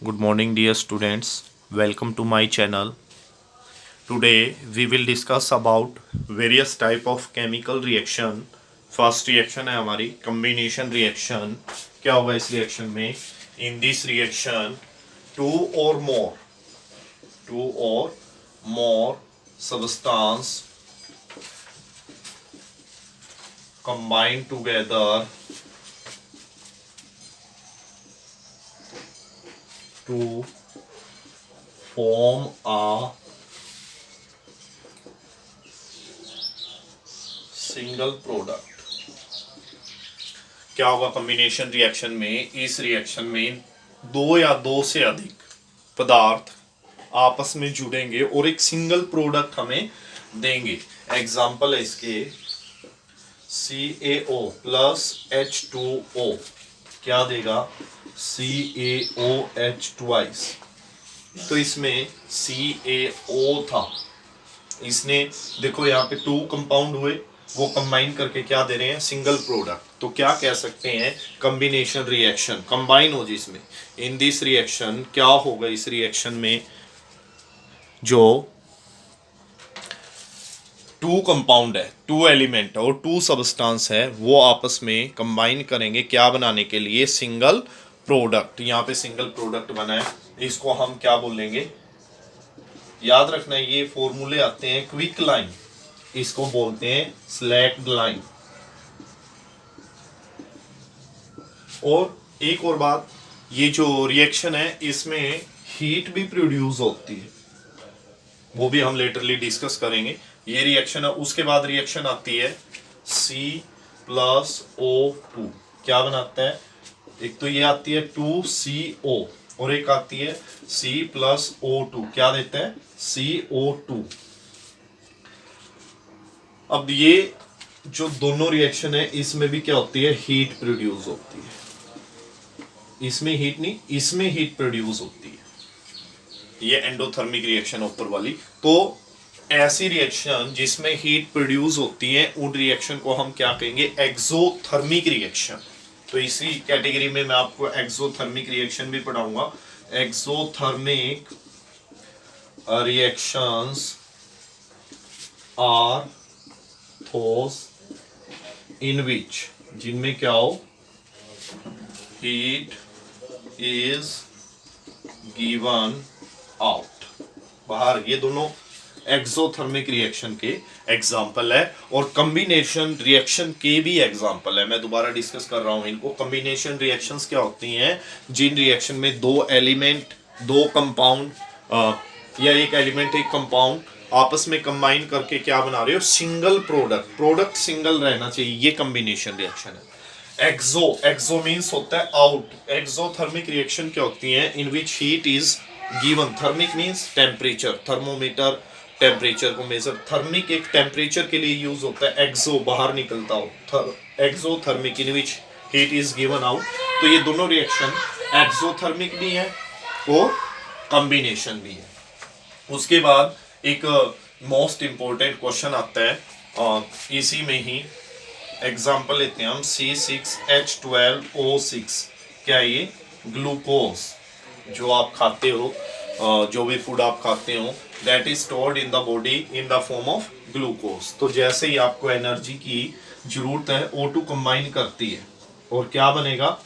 Good morning, dear students. Welcome to my channel. Today we will discuss about various type of chemical reaction. First reaction है हमारी combination reaction. क्या होगा इस reaction में? In this reaction, two or more substance combine together to form a single product. क्या होगा combination reaction में? इस रिएक्शन में दो या दो से अधिक पदार्थ आपस में जुड़ेंगे और एक सिंगल प्रोडक्ट हमें देंगे। एग्जाम्पल है इसके CaO प्लस H2O क्या देगा? CaOH twice. तो इसमें CaO था, इसने देखो यहाँ पे टू कंपाउंड हुए, वो कंबाइन करके क्या दे रहे हैं? Single product. तो क्या कह सकते हैं? Combination reaction. कंबाइन हो जिसमें इन दिस रिएक्शन क्या होगा? इस रिएक्शन में जो टू कंपाउंड है, टू एलिमेंट और टू सब्सटेंस है, वो आपस में कंबाइन करेंगे क्या बनाने के लिए? Single product. यहाँ पे सिंगल प्रोडक्ट बना है, इसको हम क्या बोलेंगे? याद रखना है ये फॉर्मूले आते हैं क्विक लाइन, इसको बोलते हैं स्लैक्ड लाइन। और एक और बात, ये जो रिएक्शन है इसमें हीट भी प्रोड्यूस होती है, वो भी हम लेटरली डिस्कस करेंगे। ये रिएक्शन है, उसके बाद रिएक्शन आती है C+O2 क्या बनाता है? एक तो ये आती है 2CO और एक आती है C+O2 क्या देता है? CO2। अब ये जो दोनों रिएक्शन है इसमें भी क्या होती है? हीट प्रोड्यूस होती है। इसमें हीट नहीं, इसमें हीट प्रोड्यूस होती है। ये एंडोथर्मिक रिएक्शन ऊपर वाली। तो ऐसी रिएक्शन जिसमें हीट प्रोड्यूस होती है उन रिएक्शन को हम क्या कहेंगे? Exothermic reaction. तो इसी कैटेगरी में मैं आपको एक्सोथर्मिक रिएक्शन भी पढ़ाऊंगा। Exothermic reactions are those in which जिनमें क्या हो? heat is given out बाहर। ये दोनों एक्सोथर्मिक रिएक्शन के एग्जाम्पल है और कॉम्बिनेशन रिएक्शन के भी एग्जाम्पल है। मैं दोबारा डिस्कस कर रहा हूं इनको। कॉम्बिनेशन रिएक्शंस क्या होती हैं? जिन रिएक्शन में दो एलिमेंट, दो कंपाउंड या एक एलिमेंट एक कंपाउंड आपस में कंबाइन करके क्या बना रहे हो? Single product. प्रोडक्ट सिंगल रहना चाहिए, ये कॉम्बिनेशन रिएक्शन है। एक्सो मींस होता है आउट। एक्सोथर्मिक रिएक्शन क्या होती है? In which heat is given. Thermic means temperature, thermometer temperature को मेजर। थर्मिक एक टेम्परेचर के लिए यूज होता है, एक्सो बाहर निकलता हो। Exothermic in which heat is given out. तो ये दोनों रिएक्शन एक्सोथर्मिक भी है और कॉम्बिनेशन भी है। उसके बाद एक मोस्ट इंपॉर्टेंट क्वेश्चन आता है इसी में ही। एग्जाम्पल लेते हैं हम C6H12O6 क्या है ये? ग्लूकोज। जो आप खाते हो, जो भी फूड आप खाते हो, that is stored in the body in the form of glucose. तो जैसे ही आपको एनर्जी की जरूरत है, O2 कंबाइन करती है और क्या बनेगा?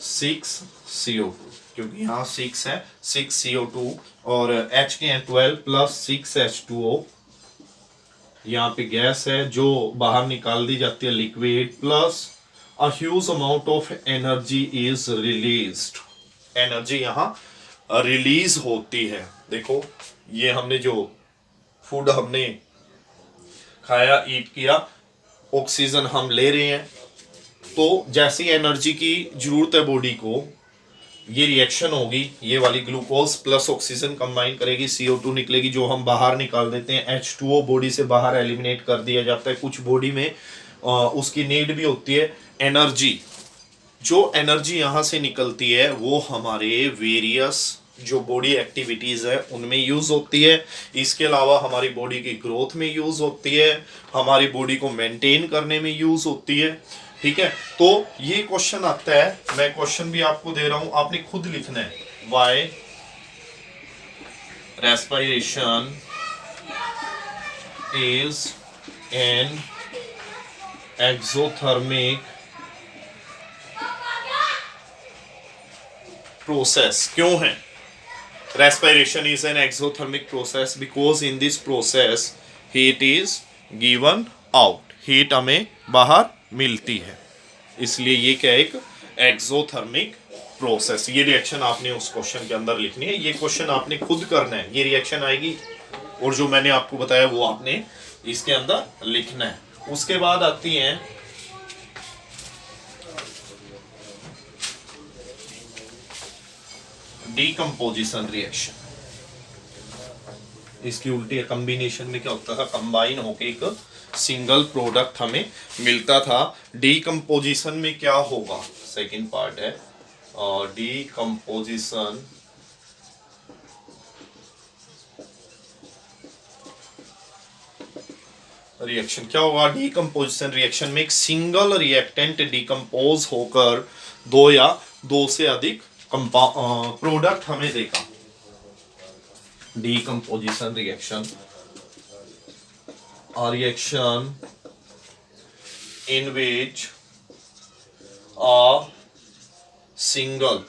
6CO2, क्योंकि यहाँ 6 है, 6CO2 और H के हैं 12 प्लस 6H2O। यहाँ पे गैस है जो बाहर निकाल दी जाती है, liquid, plus a huge amount of energy is released. Energy यहाँ रिलीज होती है। देखो ये हमने जो फूड हमने खाया, ईट किया, ऑक्सीजन हम ले रहे हैं, तो जैसी एनर्जी की जरूरत है बॉडी को, ये रिएक्शन होगी, ये वाली ग्लूकोज प्लस ऑक्सीजन कंबाइन करेगी, CO2 निकलेगी जो हम बाहर निकाल देते हैं। H2O बॉडी से बाहर एलिमिनेट कर दिया जाता है। कुछ बॉडी में उसकी नीड भी होती है एनर्जी। जो एनर्जी यहाँ से निकलती है वो हमारे वेरियस जो बॉडी एक्टिविटीज़ है उनमें यूज़ होती है। इसके अलावा हमारी बॉडी की ग्रोथ में यूज़ होती है, हमारी बॉडी को मेंटेन करने में यूज़ होती है। ठीक है, तो ये क्वेश्चन आता है, मैं क्वेश्चन भी आपको दे रहा हूं, आपने खुद लिखना है। why respiration is an exothermic process? क्यों है respiration is an exothermic process? Because in this process heat is given out, heat हमें बाहर मिलती है, इसलिए ये क्या एक एक्सोथर्मिक प्रोसेस। ये रिएक्शन आपने उस क्वेश्चन के अंदर लिखनी है, ये क्वेश्चन आपने खुद करना है, ये रिएक्शन आएगी और जो मैंने आपको बताया वो आपने इसके अंदर लिखना है। उसके बाद आती है डीकंपोजिशन रिएक्शन। इसकी उल्टी कॉम्बिनेशन में क्या होता था, कंबाइन होके एक सिंगल प्रोडक्ट हमें मिलता था। डीकंपोजिशन में क्या होगा, सेकंड पार्ट है डीकंपोजिशन रिएक्शन। क्या होगा डीकंपोजिशन रिएक्शन में, एक सिंगल रिएक्टेंट डीकंपोज होकर दो या दो से अधिक प्रोडक्ट हमें देगा। Decomposition reaction, a reaction in which a single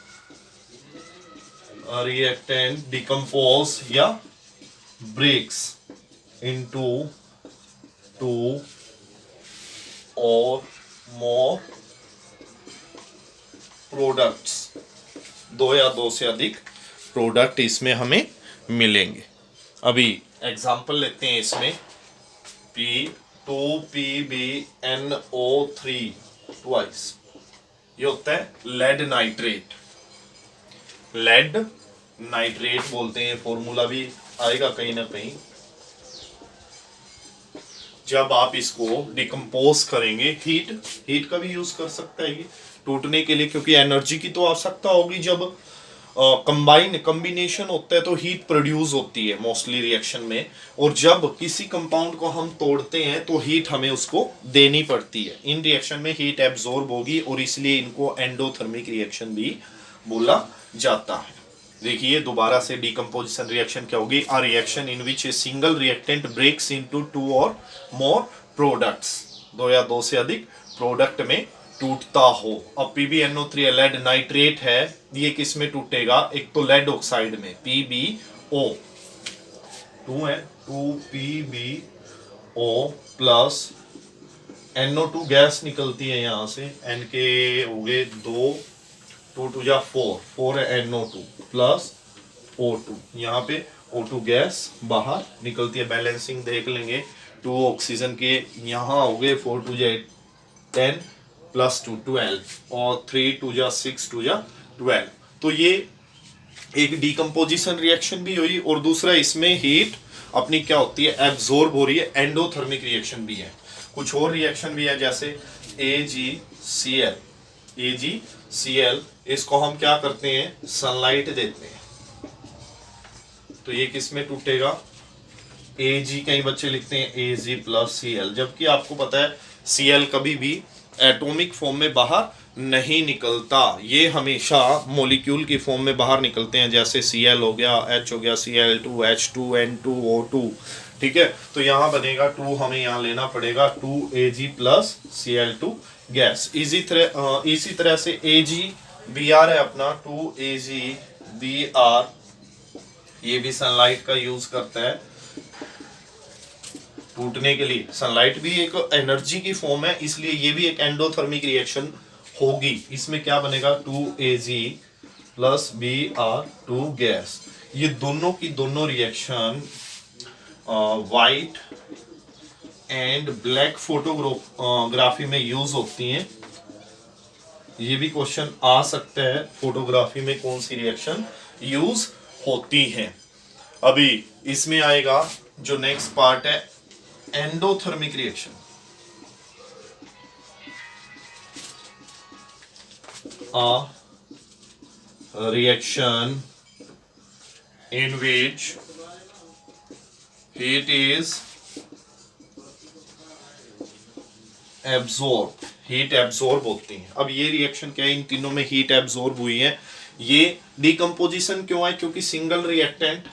reactant decompose या breaks into two or more products, दो या दो से अधिक प्रोडक्ट इसमें हमें मिलेंगे। अभी एग्जांपल लेते हैं इसमें, P2PbNO3 ट्वाइस, ये होता है लेड नाइट्रेट। लेड नाइट्रेट बोलते हैं, फॉर्मूला भी आएगा कहीं ना कहीं। जब आप इसको डिकम्पोज करेंगे, हीट का भी यूज कर सकता है ये टूटने के लिए, क्योंकि एनर्जी की तो आवश्यकता होगी। जब कॉम्बिनेशन होता है तो हीट प्रोड्यूस होती है मोस्टली रिएक्शन में, और जब किसी कंपाउंड को हम तोड़ते हैं तो हीट हमें उसको देनी पड़ती है। इन रिएक्शन में हीट एब्जॉर्ब होगी और इसलिए इनको एंडोथर्मिक रिएक्शन भी बोला जाता है। देखिए दोबारा से, डीकंपोजिशन रिएक्शन क्या होगी, a reaction in which a single reactant breaks into two और मोर प्रोडक्ट्स, दो या दो से अधिक प्रोडक्ट में टूटता हो। अब PbNO3 लेड नाइट्रेट है, ये किस में टूटेगा, एक तो लेड ऑक्साइड में PbO, 2 है 2PbO प्लस NO2 गैस निकलती है यहाँ से, N के हो गए 2, 2 2 जा 4, 4 है NO2 प्लस O2, यहाँ पे O2 गैस बाहर निकलती है। बैलेंसिंग देख लेंगे, 2 ऑक्सीजन के यहाँ हो गए 4 2 जा 10 प्लस 2 12 और 3 2 जा 6 2 जा 12। तो ये एक डीकंपोजिशन रिएक्शन भी हुई, और दूसरा इसमें हीट अपनी क्या होती है, एब्जॉर्ब हो रही है, एंडोथर्मिक रिएक्शन भी है। कुछ और रिएक्शन भी है जैसे AgCl, AgCl इसको हम क्या करते हैं, सनलाइट देते हैं, तो ये किस में टूटेगा, Ag, कई बच्चे लिखते हैं Ag प्लस Cl, जबकि आपको पता है Cl कभी भी एटॉमिक फॉर्म में बाहर नहीं निकलता, ये हमेशा मॉलिक्यूल की फॉर्म में बाहर निकलते हैं, जैसे Cl हो गया, H हो गया, Cl2, H2N2O2, ठीक है। तो यहाँ बनेगा 2, हमें यहाँ लेना पड़ेगा 2Ag प्लस Cl2 गैस। इसी तरह से AgBr है अपना, 2AgBr, ये भी सनलाइट का यूज करता है टूटने के लिए। सनलाइट भी एक एनर्जी की फॉर्म है, इसलिए ये भी एक एंडोथर्मिक रिएक्शन होगी। इसमें क्या बनेगा, 2Ag प्लस Br2 गैस। ये दोनों की दोनों reaction white and black photography में यूज होती हैं। ये भी क्वेश्चन आ सकता है, फोटोग्राफी में कौन सी रिएक्शन यूज होती है। अभी इसमें आएगा जो नेक्स्ट पार्ट है, endothermic reaction. A reaction in which heat is absorbed, heat absorb होती है। अब ये रिएक्शन क्या है, इन तीनों में हीट एब्जॉर्ब हुई है, ये डिकम्पोजिशन क्यों है, क्योंकि सिंगल रिएक्टेंट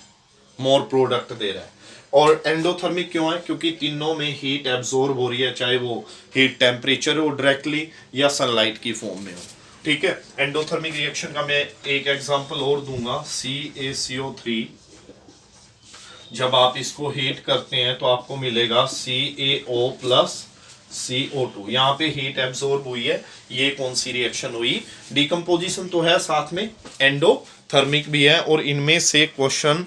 मोर प्रोडक्ट दे रहा है। और एंडोथर्मिक क्यों है, क्योंकि तीनों में हीट एब्जॉर्ब हो रही है, चाहे वो हीट टेम्परेचर हो डायरेक्टली या सनलाइट की फॉर्म में हो। ठीक है, एंडोथर्मिक रिएक्शन का मैं एक एग्जांपल और दूंगा, CaCO3। जब आप इसको हीट करते हैं तो आपको मिलेगा CaO प्लस CO2। यहाँ पे हीट एब्जॉर्ब हुई है, ये कौन सी रिएक्शन हुई, डिकम्पोजिशन तो है, साथ में एंडोथर्मिक भी है, और इनमें से क्वेश्चन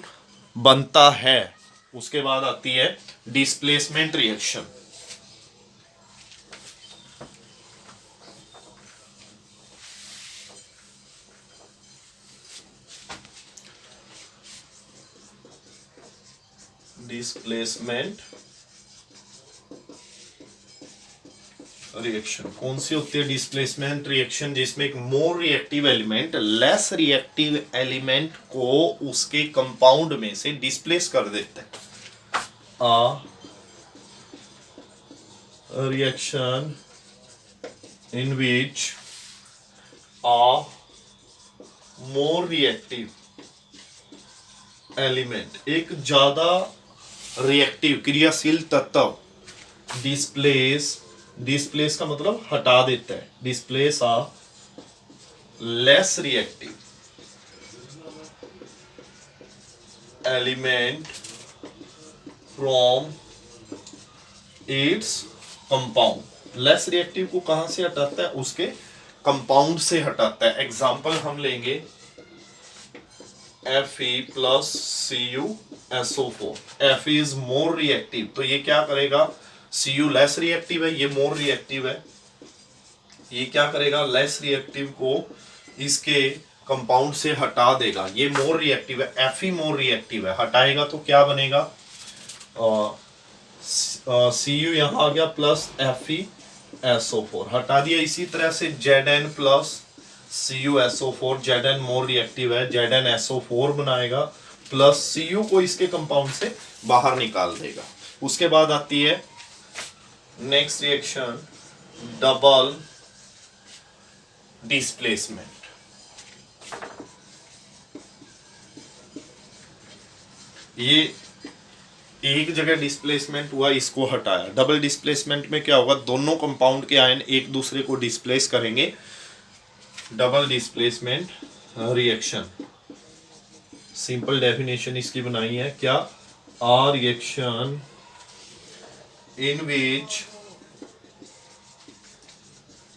बनता है। उसके बाद आती है डिस्प्लेसमेंट रिएक्शन। डिस्प्लेसमेंट रिएक्शन कौन सी होती है, डिस्प्लेसमेंट रिएक्शन जिसमें एक more reactive element less reactive element को उसके कंपाउंड में से डिस्प्लेस कर देता है। A reaction in which a more reactive element, एक ज्यादा रिएक्टिव क्रियाशील तत्व डिस्प्लेस का मतलब हटा देता है, displace a less reactive element from its compound. Less reactive को कहां से हटाता है, उसके कंपाउंड से हटाता है। एग्जांपल हम लेंगे Fe plus CuSO4। Fe is more reactive, तो ये क्या करेगा, Cu लेस रिएक्टिव है, ये मोर रिएक्टिव है, ये क्या करेगा, लेस रिएक्टिव को इसके कंपाउंड से हटा देगा। ये मोर रिएक्टिव है, Fe मोर रिएक्टिव है, हटाएगा तो क्या बनेगा, Cu यहाँ आ गया प्लस FeSO4 हटा दिया। इसी तरह से Zn plus CuSO4, Zn more reactive है, ZnSO4 बनाएगा, प्लस Cu को इसके कंपाउंड से बाहर निकाल देगा। उसके बाद आती है नेक्स्ट रिएक्शन, डबल डिस्प्लेसमेंट। ये एक जगह डिस्प्लेसमेंट हुआ, इसको हटाया। डबल डिस्प्लेसमेंट में क्या होगा, दोनों कंपाउंड के आयन एक दूसरे को डिस्प्लेस करेंगे। Double displacement reaction, simple definition इसकी बनाई है क्या, a reaction in which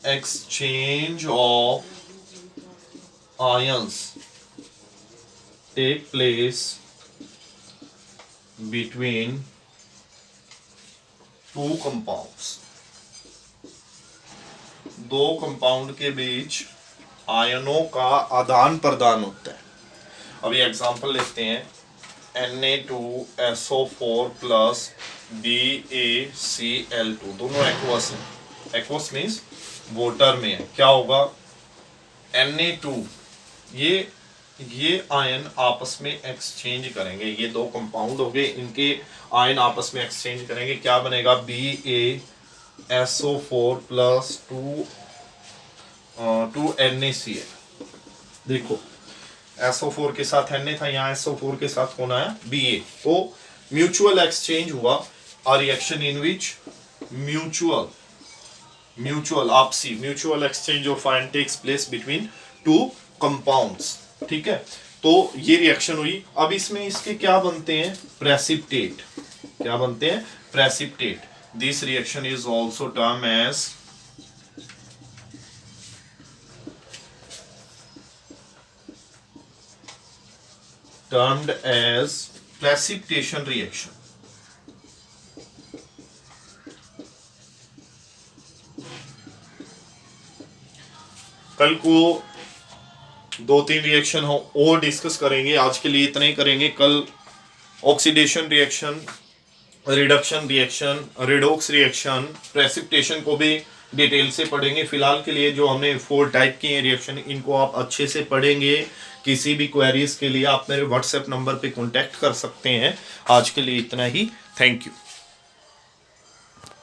exchange of ions take place between two compounds। दो कंपाउंड के बीच आयनों का आदान प्रदान होता है। अभी एग्जांपल लेते हैं, Na2SO4 प्लस BaCl2, दोनों एक्वस हैं। एक्वस मीन्स वाटर में है। क्या होगा, Na2 ये आयन आपस में एक्सचेंज करेंगे, ये दो कंपाउंड हो गए, इनके आयन आपस में एक्सचेंज करेंगे, क्या बनेगा, BaSO4 प्लस 2 NaCl। देखो SO4 के साथ Na था, यहाँ SO4 के साथ कौन आया, Ba, तो म्यूचुअल एक्सचेंज हुआ। A reaction in which mutual आपसी mutual exchange of ion takes place between two compounds. ठीक है, तो ये रिएक्शन हुई। अब इसमें इसके क्या बनते हैं, प्रेसिपिटेट। क्या बनते हैं, precipitate. This reaction is also termed as precipitation reaction. कल को 2-3 रिएक्शन हो और डिस्कस करेंगे, आज के लिए इतना ही करेंगे। कल oxidation reaction, reduction reaction, redox reaction, precipitation को भी डिटेल से पढ़ेंगे। फिलहाल के लिए जो हमने 4 टाइप की हैं रिएक्शन, इनको आप अच्छे से पढ़ेंगे। किसी भी क्वेरीज के लिए आप मेरे व्हाट्सएप नंबर पे कांटेक्ट कर सकते हैं। आज के लिए इतना ही, थैंक यू।